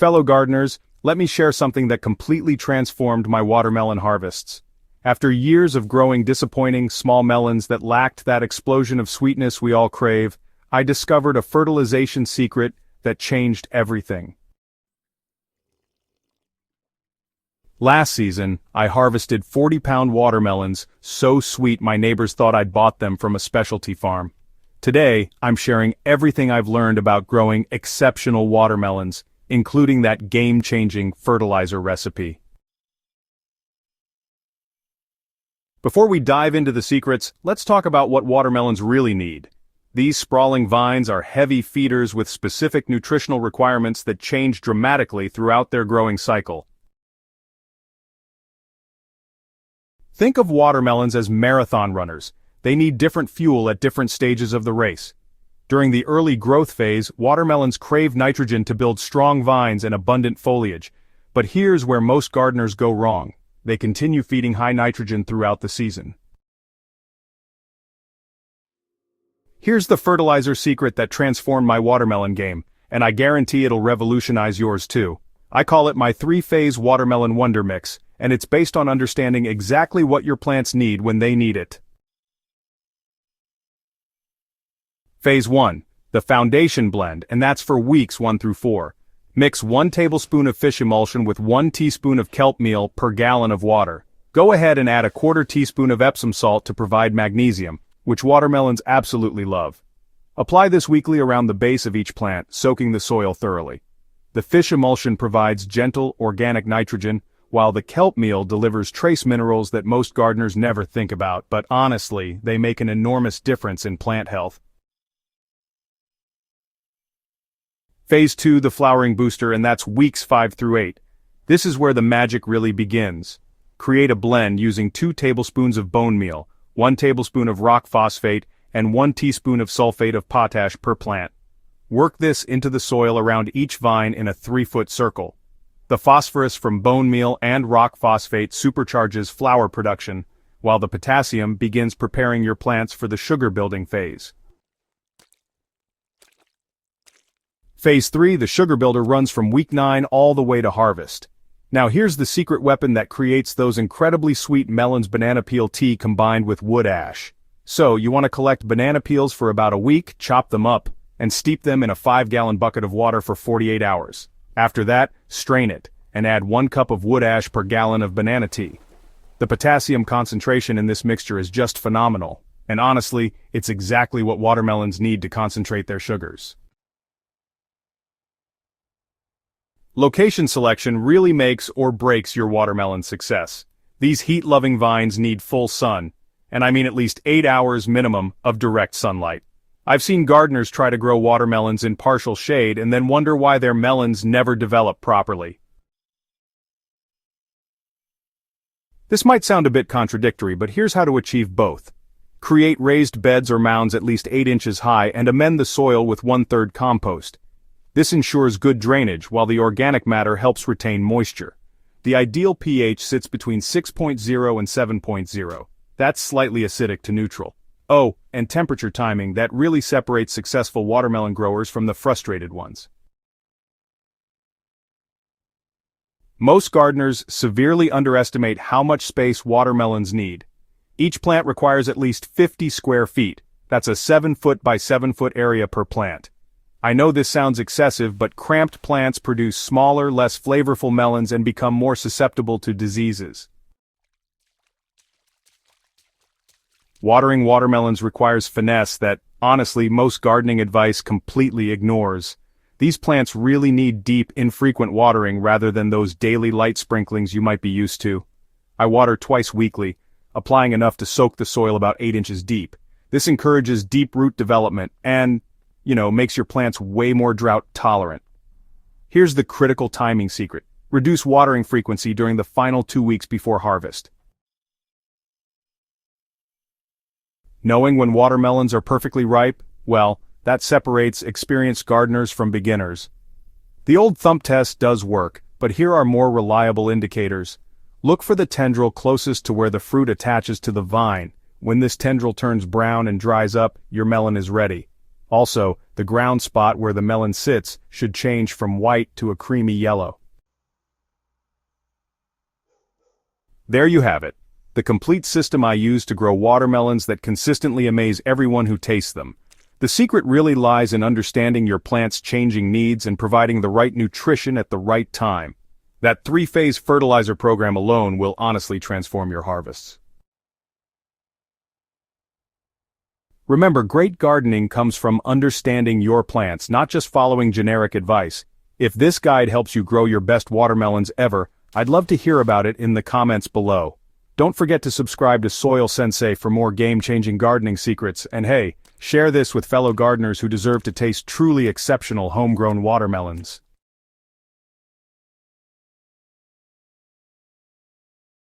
Fellow gardeners, let me share something that completely transformed my watermelon harvests. After years of growing disappointing small melons that lacked that explosion of sweetness we all crave, I discovered a fertilization secret that changed everything. Last season, I harvested 40-pound watermelons, so sweet my neighbors thought I'd bought them from a specialty farm. Today, I'm sharing everything I've learned about growing exceptional watermelons, including that game-changing fertilizer recipe. Before we dive into the secrets, let's talk about what watermelons really need. These sprawling vines are heavy feeders with specific nutritional requirements that change dramatically throughout their growing cycle. Think of watermelons as marathon runners. They need different fuel at different stages of the race. During the early growth phase, watermelons crave nitrogen to build strong vines and abundant foliage. But here's where most gardeners go wrong. They continue feeding high nitrogen throughout the season. Here's the fertilizer secret that transformed my watermelon game, and I guarantee it'll revolutionize yours too. I call it my 3-phase watermelon wonder mix, and it's based on understanding exactly what your plants need when they need it. Phase 1. The foundation blend, and that's for weeks 1 through 4. Mix 1 tablespoon of fish emulsion with 1 teaspoon of kelp meal per gallon of water. Go ahead and add a 1/4 teaspoon of Epsom salt to provide magnesium, which watermelons absolutely love. Apply this weekly around the base of each plant, soaking the soil thoroughly. The fish emulsion provides gentle, organic nitrogen, while the kelp meal delivers trace minerals that most gardeners never think about, but honestly, they make an enormous difference in plant health. Phase 2, the flowering booster, and that's weeks 5 through 8. This is where the magic really begins. Create a blend using 2 tablespoons of bone meal, 1 tablespoon of rock phosphate, and 1 teaspoon of sulfate of potash per plant. Work this into the soil around each vine in a 3-foot circle. The phosphorus from bone meal and rock phosphate supercharges flower production, while the potassium begins preparing your plants for the sugar-building phase. Phase 3, the sugar builder, runs from week 9 all the way to harvest. Now here's the secret weapon that creates those incredibly sweet melons: banana peel tea combined with wood ash. So, you want to collect banana peels for about a week, chop them up, and steep them in a 5-gallon bucket of water for 48 hours. After that, strain it, and add 1 cup of wood ash per gallon of banana tea. The potassium concentration in this mixture is just phenomenal, and honestly, it's exactly what watermelons need to concentrate their sugars. Location selection really makes or breaks your watermelon success. These heat-loving vines need full sun, and I mean at least 8 hours minimum of direct sunlight. I've seen gardeners try to grow watermelons in partial shade and then wonder why their melons never develop properly. This might sound a bit contradictory, but here's how to achieve both. Create raised beds or mounds at least 8 inches high and amend the soil with 1/3 compost. This ensures good drainage, while the organic matter helps retain moisture. The ideal pH sits between 6.0 and 7.0. That's slightly acidic to neutral. Oh, and temperature timing, that really separates successful watermelon growers from the frustrated ones. Most gardeners severely underestimate how much space watermelons need. Each plant requires at least 50 square feet. That's a 7-foot by 7-foot area per plant. I know this sounds excessive, but cramped plants produce smaller, less flavorful melons and become more susceptible to diseases. Watering watermelons requires finesse that, honestly, most gardening advice completely ignores. These plants really need deep, infrequent watering rather than those daily light sprinklings you might be used to. I water twice weekly, applying enough to soak the soil about 8 inches deep. This encourages deep root development and, makes your plants way more drought tolerant. Here's the critical timing secret. Reduce watering frequency during the final 2 weeks before harvest. Knowing when watermelons are perfectly ripe, well, that separates experienced gardeners from beginners. The old thumb test does work, but here are more reliable indicators. Look for the tendril closest to where the fruit attaches to the vine. When this tendril turns brown and dries up, your melon is ready. Also, the ground spot where the melon sits should change from white to a creamy yellow. There you have it, the complete system I use to grow watermelons that consistently amaze everyone who tastes them. The secret really lies in understanding your plant's changing needs and providing the right nutrition at the right time. That 3-phase fertilizer program alone will honestly transform your harvests. Remember, great gardening comes from understanding your plants, not just following generic advice. If this guide helps you grow your best watermelons ever, I'd love to hear about it in the comments below. Don't forget to subscribe to Soil Sensei for more game-changing gardening secrets, and hey, share this with fellow gardeners who deserve to taste truly exceptional homegrown watermelons.